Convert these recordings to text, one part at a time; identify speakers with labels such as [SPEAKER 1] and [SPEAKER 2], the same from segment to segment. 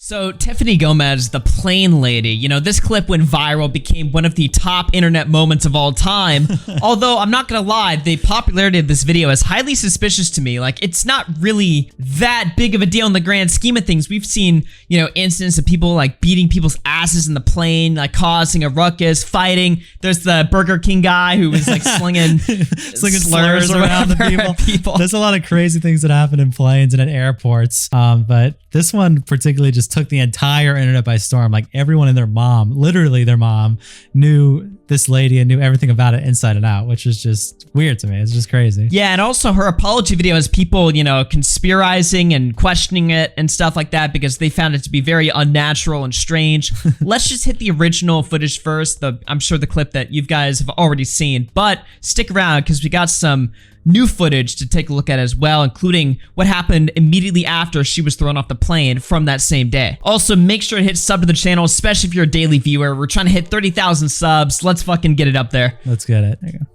[SPEAKER 1] So Tiffany Gomas, the plane lady, you know, this clip went viral, became one of the top internet moments of all time. Although I'm not gonna lie, the popularity of this video is highly suspicious to me. Like, it's not really that big of a deal in the grand scheme of things. We've seen, you know, incidents of people like beating people's asses in the plane, like causing a ruckus, fighting. There's the Burger King guy who was like slinging slurs around the people.
[SPEAKER 2] There's a lot of crazy things that happen in planes and at airports. But this one particularly just took the entire internet by storm. Like, everyone and their mom, literally their mom, knew this lady and knew everything about it inside and out, which is just weird to me. It's just crazy.
[SPEAKER 1] Yeah, and also her apology video has people, you know, conspirizing and questioning it and stuff like that because they found it to be very unnatural and strange. Let's just hit the original footage first. I'm sure the clip that you guys have already seen, but stick around because we got some new footage to take a look at as well, including what happened immediately after she was thrown off the plane from that same day. Also, make sure to hit sub to the channel, especially if you're a daily viewer. We're trying to hit 30,000 subs. Let's fucking get it up there.
[SPEAKER 2] Let's get it. There you go.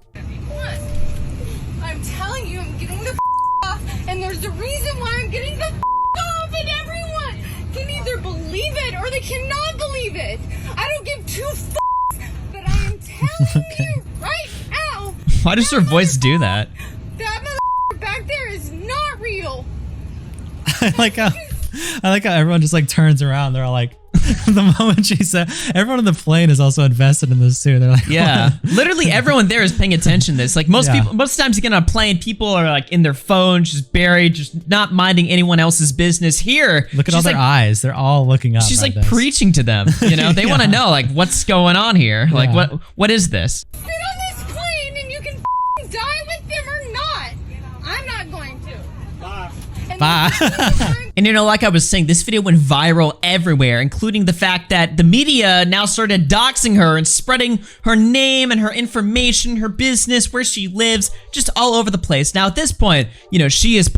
[SPEAKER 3] I'm telling you, I'm getting the off, and there's a reason why I'm getting the off, and everyone can either believe it or they cannot believe it. I don't give two but I am telling you right now.
[SPEAKER 1] Why does her voice do that?
[SPEAKER 3] That back there is not real.
[SPEAKER 2] I like how everyone just like turns around. They're all like, the moment she said, everyone on the plane is also invested in this too. They're like,
[SPEAKER 1] yeah, literally everyone there is paying attention to this. Like most times you get on a plane, people are like in their phones, just buried, just not minding anyone else's business. Here,
[SPEAKER 2] look at all their eyes. They're all looking up.
[SPEAKER 1] She's like preaching to them. You know, they want to know like what's going on here. Like what is this?
[SPEAKER 3] Get on this plane and you can die with them or not. I'm not going to.
[SPEAKER 2] Bye.
[SPEAKER 1] And you know, like I was saying, this video went viral everywhere, including the fact that the media now started doxing her and spreading her name and her information, her business, where she lives, just all over the place. Now, at this point, you know, she's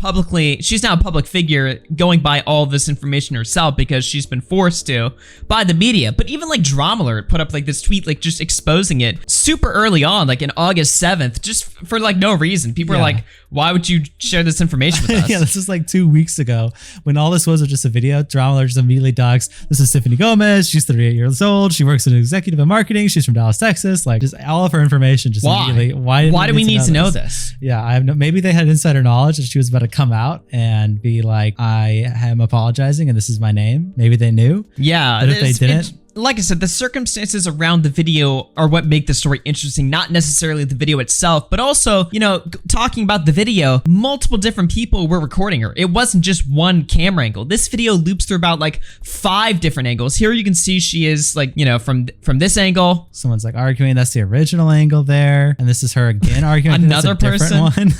[SPEAKER 1] now a public figure going by all this information herself because she's been forced to by the media. But even like Drama Alert put up like this tweet, like just exposing it super early on, like in August 7th, just for like no reason. People are like, why would you share this information with us?
[SPEAKER 2] Yeah, this is like 2 weeks ago when all this was just a video. Drama Alert just immediately dogs. This is Tiffany Gomas. She's 38 years old. She works as an executive in marketing. She's from Dallas, Texas. Like, just all of her information just immediately. Why do we need to know this? Yeah, I have no. Maybe they had insider knowledge that she was about to come out and be like, I am apologizing and this is my name. Maybe they knew.
[SPEAKER 1] Yeah,
[SPEAKER 2] but if they didn't.
[SPEAKER 1] Like I said, the circumstances around the video are what make the story interesting, not necessarily the video itself, but also, you know, talking about the video, multiple different people were recording her. It wasn't just one camera angle. This video loops through about like 5 different angles. Here you can see she is like, you know, from this angle.
[SPEAKER 2] Someone's like arguing that's the original angle there. And this is her again arguing.
[SPEAKER 1] Another person.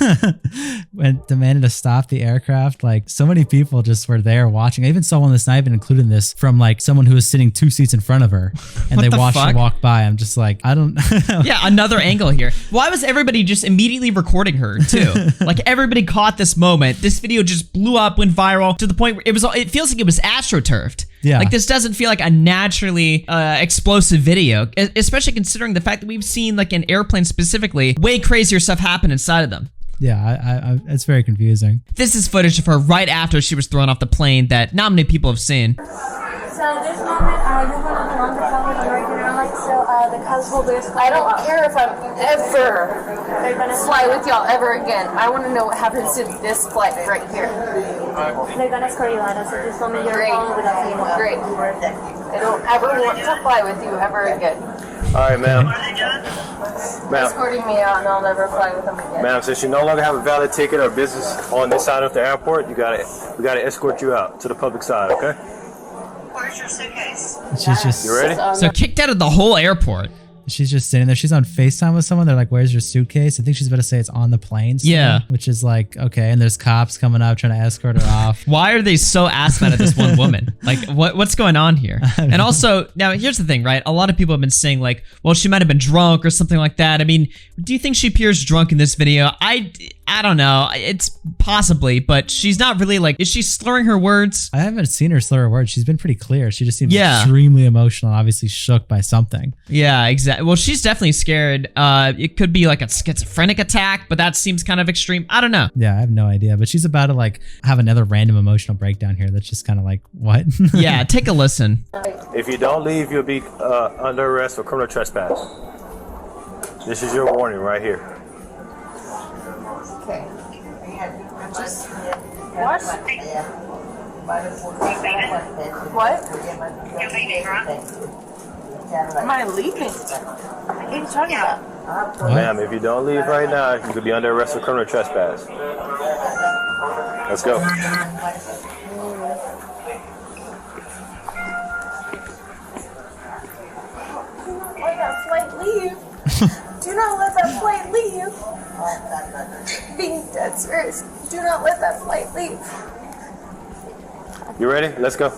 [SPEAKER 2] When demanded to stop the aircraft. Like, so many people just were there watching. I even saw one that's not even included in this from like someone who was sitting 2 seats in front of her and they watched her walk by. I'm just like, I don't
[SPEAKER 1] yeah, another angle here. Why was everybody just immediately recording her too? Like, everybody caught this moment. This video just blew up, went viral to the point where it feels like it was astroturfed.
[SPEAKER 2] Yeah. Like,
[SPEAKER 1] this doesn't feel like a naturally explosive video, especially considering the fact that we've seen, like in airplanes specifically, way crazier stuff happen inside of them.
[SPEAKER 2] Yeah, it's very confusing.
[SPEAKER 1] This is footage of her right after she was thrown off the plane that not many people have seen.
[SPEAKER 4] So this moment, you're one of the ones that come with American Airlines, so the cuz holders. I don't care if I'm ever fly with y'all ever again. I want to know what happens to this flight right here. They're gonna escort you out, so this moment you're following with us anymore.
[SPEAKER 3] Great.
[SPEAKER 4] I don't ever want to fly with you ever again.
[SPEAKER 5] All right, ma'am.
[SPEAKER 4] Escorting me out and I'll never fly with them again.
[SPEAKER 5] Ma'am, since you no longer have a valid ticket or business on this side of the airport, we gotta escort you out to the public side, okay?
[SPEAKER 4] Where's your suitcase?
[SPEAKER 2] She's just.
[SPEAKER 5] You ready?
[SPEAKER 1] So kicked out of the whole airport.
[SPEAKER 2] She's just sitting there. She's on FaceTime with someone. They're like, where's your suitcase? I think she's about to say it's on the plane. Still,
[SPEAKER 1] yeah.
[SPEAKER 2] Which is like, okay. And there's cops coming up trying to escort her off.
[SPEAKER 1] Why are they so ass mad at this one woman? Like, what's going on here? And also, now here's the thing, right? A lot of people have been saying like, well, she might have been drunk or something like that. I mean, do you think she appears drunk in this video? I I don't know. It's possibly, but she's not really like, is she slurring her words?
[SPEAKER 2] I haven't seen her slur her words. She's been pretty clear. She just seems
[SPEAKER 1] Yeah.
[SPEAKER 2] extremely emotional, obviously shook by something.
[SPEAKER 1] Yeah, exactly. Well, she's definitely scared. It could be like a schizophrenic attack, but that seems kind of extreme. I don't know.
[SPEAKER 2] Yeah, I have no idea. But she's about to like have another random emotional breakdown here that's just kind of like, what?
[SPEAKER 1] Yeah, take a listen.
[SPEAKER 5] If you don't leave, you'll be under arrest for criminal trespass. This is your warning right here.
[SPEAKER 4] Okay. What? What? Am I leaving? What are you talking about?
[SPEAKER 5] Ma'am, if you don't leave right now, you could be under arrest for criminal trespass. Let's go.
[SPEAKER 4] Let that flight leave. Do not let that flight leave. Being dead serious. Do not let that flight leave.
[SPEAKER 5] You ready? Let's go.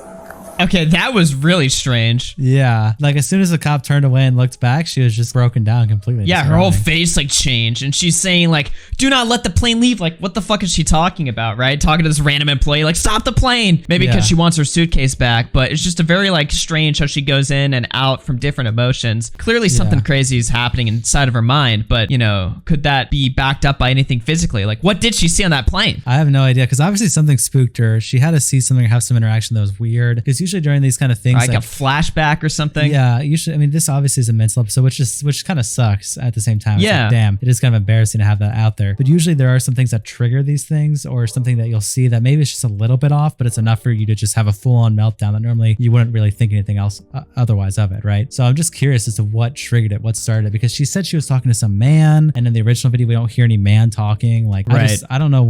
[SPEAKER 1] Okay, that was really strange.
[SPEAKER 2] Yeah. Like as soon as the cop turned away and looked back, she was just broken down completely.
[SPEAKER 1] Yeah,
[SPEAKER 2] just
[SPEAKER 1] her whole
[SPEAKER 2] running.
[SPEAKER 1] face like changed, and she's saying like, "Do not let the plane leave." Like, what the fuck is she talking about, right? Talking to this random employee, like, "Stop the plane." Maybe because
[SPEAKER 2] Yeah.
[SPEAKER 1] she wants her suitcase back, but it's just a very like strange how she goes in and out from different emotions. Clearly, something crazy is happening inside of her mind, but you know, could that be backed up by anything physically? Like, what did she see on that plane?
[SPEAKER 2] I have no idea because obviously something spooked her. She had to see something or have some interaction that was weird. Because usually during these kind of things,
[SPEAKER 1] Like a flashback or something?
[SPEAKER 2] yeah, usually. I mean, this obviously is a mental episode, which kind of sucks at the same time. It's
[SPEAKER 1] Yeah.
[SPEAKER 2] like, damn, it is kind of embarrassing to have that out there. But usually there are some things that trigger these things, or something that you'll see that maybe it's just a little bit off, but it's enough for you to just have a full-on meltdown that normally you wouldn't really think anything else otherwise of it, right? So I'm just curious as to what triggered it, what started it, because she said she was talking to some man, and in the original video we don't hear any man talking. Like,
[SPEAKER 1] Right.
[SPEAKER 2] I don't know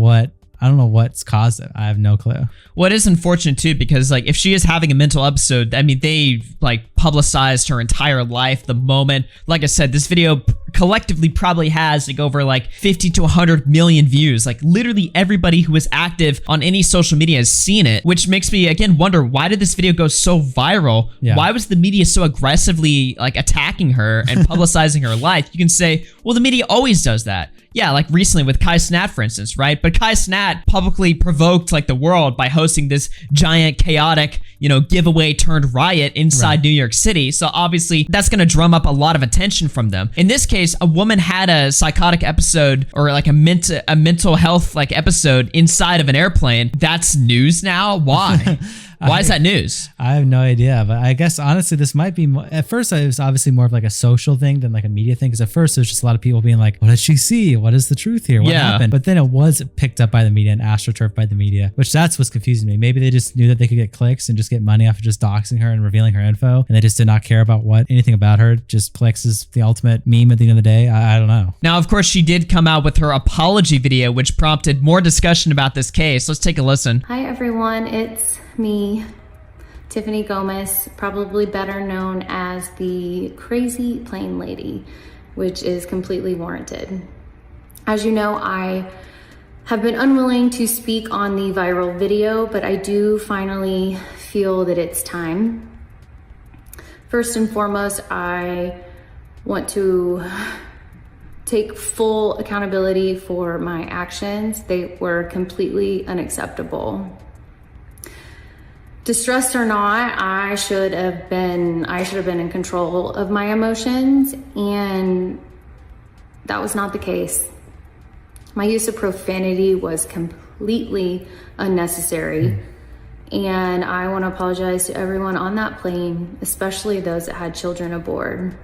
[SPEAKER 2] what's caused it. I have no clue.
[SPEAKER 1] Well, it is unfortunate too, because like if she is having a mental episode, I mean, they like publicized her entire life the moment. Like I said, this video collectively probably has like over like 50 to 100 million views. Like literally everybody who is active on any social media has seen it, which makes me again wonder, why did this video go so viral?
[SPEAKER 2] Yeah.
[SPEAKER 1] Why was the media so aggressively like attacking her and publicizing her life? You can say, well, the media always does that. Yeah, like recently with Kai Cenat, for instance, right? But Kai Cenat publicly provoked like the world by hosting this giant chaotic, you know, giveaway turned riot inside New York City. So obviously that's going to drum up a lot of attention from them. In this case, a woman had a psychotic episode or like a mental health like episode inside of an airplane. That's news now? Why? Why is that news?
[SPEAKER 2] I have no idea, but I guess honestly, this might be at first it was obviously more of like a social thing than like a media thing. Because at first there's just a lot of people being like, "What did she see? What is the truth here? What
[SPEAKER 1] Yeah.
[SPEAKER 2] happened?" But then it was picked up by the media and astroturfed by the media, which that's what's confusing me. Maybe they just knew that they could get clicks and just get money off of just doxing her and revealing her info, and they just did not care about anything about her. Just clicks is the ultimate meme at the end of the day. I don't know.
[SPEAKER 1] Now, of course, she did come out with her apology video, which prompted more discussion about this case. Let's take a listen.
[SPEAKER 6] Hi everyone, it's me, Tiffany Gomas, probably better known as the Crazy Plane Lady, which is completely warranted. As you know, I have been unwilling to speak on the viral video, but I do finally feel that it's time. First and foremost, I want to take full accountability for my actions. They were completely unacceptable. Distressed or not, I should have been in control of my emotions, and that was not the case. My use of profanity was completely unnecessary, and I want to apologize to everyone on that plane, especially those that had children aboard.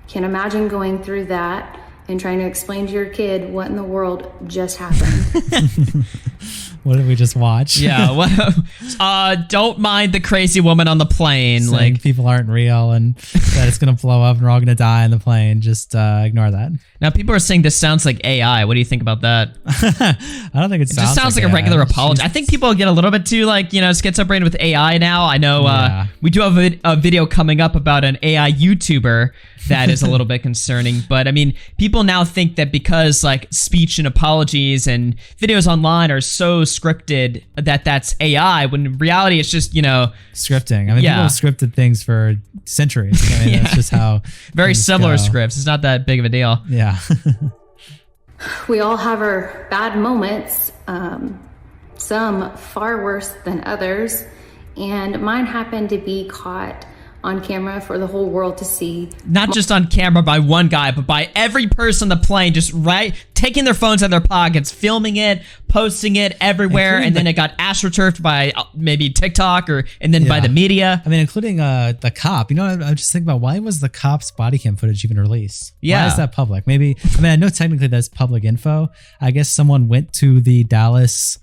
[SPEAKER 6] Can't imagine going through that and trying to explain to your kid what in the world just happened.
[SPEAKER 2] What did we just watch?
[SPEAKER 1] Yeah, well, don't mind the crazy woman on the plane.
[SPEAKER 2] Saying
[SPEAKER 1] Like,
[SPEAKER 2] people aren't real and that it's gonna blow up and we're all gonna die in the plane. Just ignore that.
[SPEAKER 1] now people are saying this sounds like AI. What do you think about that?
[SPEAKER 2] I don't think it
[SPEAKER 1] It just sounds like a
[SPEAKER 2] AI.
[SPEAKER 1] regular apology. I think people get a little bit too like, you know, schizophrenic with AI now. I know
[SPEAKER 2] Yeah.
[SPEAKER 1] we do have a video coming up about an AI YouTuber that is a little bit concerning. But I mean, people now think that because like speech and apologies and videos online are so scripted that that's AI, when in reality it's just, you know,
[SPEAKER 2] Scripting. I mean,
[SPEAKER 1] Yeah.
[SPEAKER 2] people have scripted things for centuries. I mean, that's just how
[SPEAKER 1] very
[SPEAKER 2] things
[SPEAKER 1] similar
[SPEAKER 2] go.
[SPEAKER 1] scripts. It's not that big of a deal.
[SPEAKER 2] Yeah.
[SPEAKER 6] We all have our bad moments, some far worse than others, and mine happened to be caught on camera for the whole world to see.
[SPEAKER 1] Not just on camera by one guy, but by every person on the plane, just taking their phones out of their pockets, filming it, posting it everywhere, and then it got astroturfed by maybe TikTok and then by the media.
[SPEAKER 2] I mean, including the cop. You know, I'm just thinking about, why was the cop's body cam footage even released?
[SPEAKER 1] Yeah.
[SPEAKER 2] Why is that public? Maybe, I mean, I know technically that's public info. I guess someone went to the Dallas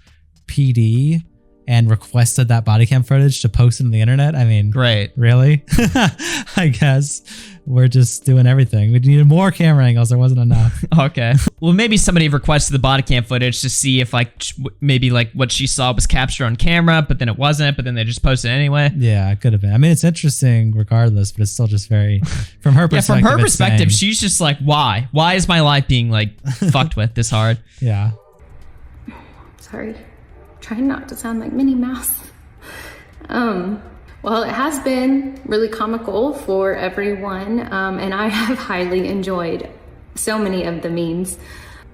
[SPEAKER 2] PD and requested that body cam footage to post it on the internet. I mean,
[SPEAKER 1] great.
[SPEAKER 2] Really? I guess we're just doing everything. We needed more camera angles. There wasn't enough.
[SPEAKER 1] Okay. Well, maybe somebody requested the body cam footage to see if maybe what she saw was captured on camera, but then it wasn't, but then they just posted it anyway.
[SPEAKER 2] Yeah, it could have been. I mean, it's interesting regardless, but it's still just very, from her perspective.
[SPEAKER 1] Yeah, from her perspective, she's just like, why? Why is my life being fucked with this hard?
[SPEAKER 2] Yeah.
[SPEAKER 6] Sorry. Trying not to sound like Minnie Mouse. Well, it has been really comical for everyone, and I have highly enjoyed so many of the memes.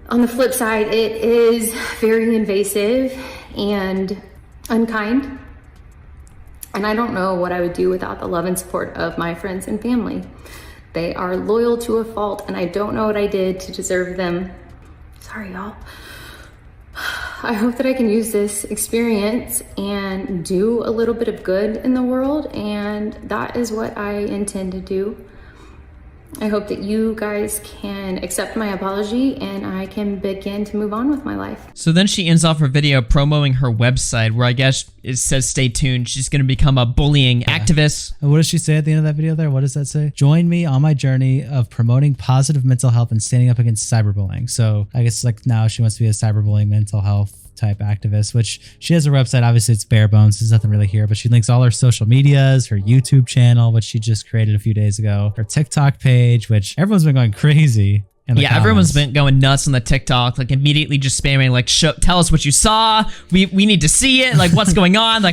[SPEAKER 6] On the flip side, it is very invasive and unkind, and I don't know what I would do without the love and support of my friends and family. They are loyal to a fault, and I don't know what I did to deserve them. Sorry, y'all. I hope that I can use this experience and do a little bit of good in the world, and that is what I intend to do. I hope that you guys can accept my apology and I can begin to move on with my life.
[SPEAKER 1] So then she ends off her video promoting her website, where I guess it says stay tuned. She's going to become a bullying activist.
[SPEAKER 2] And what does she say at the end of that video there? What does that say? Join me on my journey of promoting positive mental health and standing up against cyberbullying. So I guess now she wants to be a cyberbullying mental health type activist, which she has a website. Obviously it's bare bones, there's nothing really here, but she links all her social medias, her YouTube channel, which she just created a few days ago, her TikTok page, which everyone's been going crazy.
[SPEAKER 1] Yeah, everyone's been going nuts on the TikTok, immediately just spamming, tell us what you saw. We need to see it. What's going on?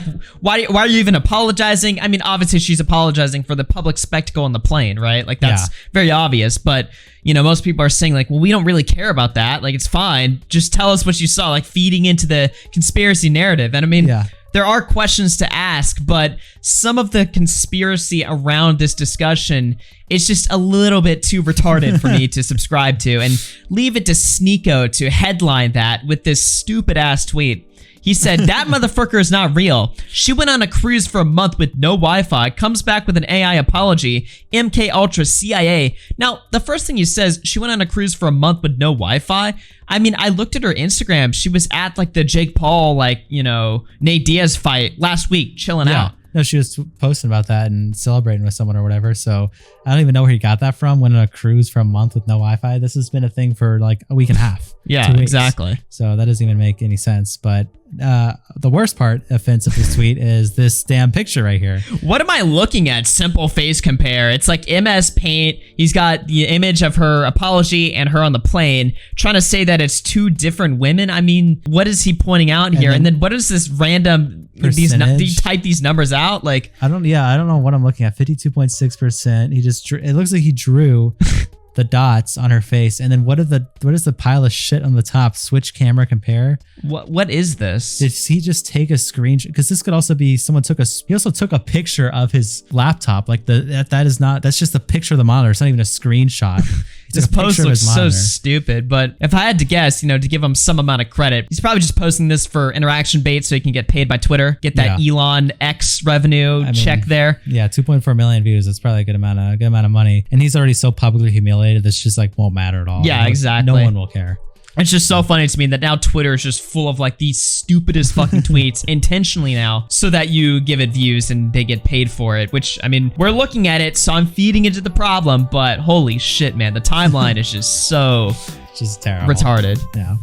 [SPEAKER 1] Why are you even apologizing? I mean, obviously she's apologizing for the public spectacle on the plane, right? That's very obvious. But most people are saying well, we don't really care about that. It's fine. Just tell us what you saw. Feeding into the conspiracy narrative. And I mean, there are questions to ask, but some of the conspiracy around this discussion is just a little bit too retarded for me to subscribe to, and leave it to Sneeko to headline that with this stupid ass tweet. He said, that motherfucker is not real. She went on a cruise for a month with no Wi-Fi, comes back with an AI apology, MK Ultra CIA. Now, the first thing he says, she went on a cruise for a month with no Wi-Fi. I mean, I looked at her Instagram. She was at the Jake Paul, Nate Diaz fight last week, chilling out.
[SPEAKER 2] No, she was posting about that and celebrating with someone or whatever. So I don't even know where he got that from. Went on a cruise for a month with no Wi-Fi. This has been a thing for a week and a half.
[SPEAKER 1] Yeah,
[SPEAKER 2] 2 weeks.
[SPEAKER 1] Exactly.
[SPEAKER 2] So that doesn't even make any sense. But the worst part, offense of this tweet, is this damn picture right here.
[SPEAKER 1] What am I looking at? Simple face compare. It's MS Paint. He's got the image of her apology and her on the plane, trying to say that it's two different women. I mean, what is he pointing out here? And then what is this random? Do you type these numbers out? I don't
[SPEAKER 2] know what I'm looking at. 52.6%. It looks like he drew the dots on her face, and then what is the pile of shit on the top? Switch camera compare.
[SPEAKER 1] What is this?
[SPEAKER 2] Did he just take a screenshot? Because this could also be he also took a picture of his laptop. That's just a picture of the monitor. It's not even a screenshot.
[SPEAKER 1] This post looks so stupid, but if I had to guess, to give him some amount of credit, he's probably just posting this for interaction bait so he can get paid by Twitter, get that Elon X revenue check there.
[SPEAKER 2] Yeah, 2.4 million views. That's probably a good amount of money. And he's already so publicly humiliated. This just won't matter at all.
[SPEAKER 1] Yeah, exactly.
[SPEAKER 2] No one will care.
[SPEAKER 1] It's just so funny to me that now Twitter is just full of these stupidest fucking tweets intentionally now, so that you give it views and they get paid for it, which, I mean, we're looking at it, so I'm feeding into the problem, but holy shit, man, the timeline is just so
[SPEAKER 2] just terrible.
[SPEAKER 1] Retarded.
[SPEAKER 2] Yeah.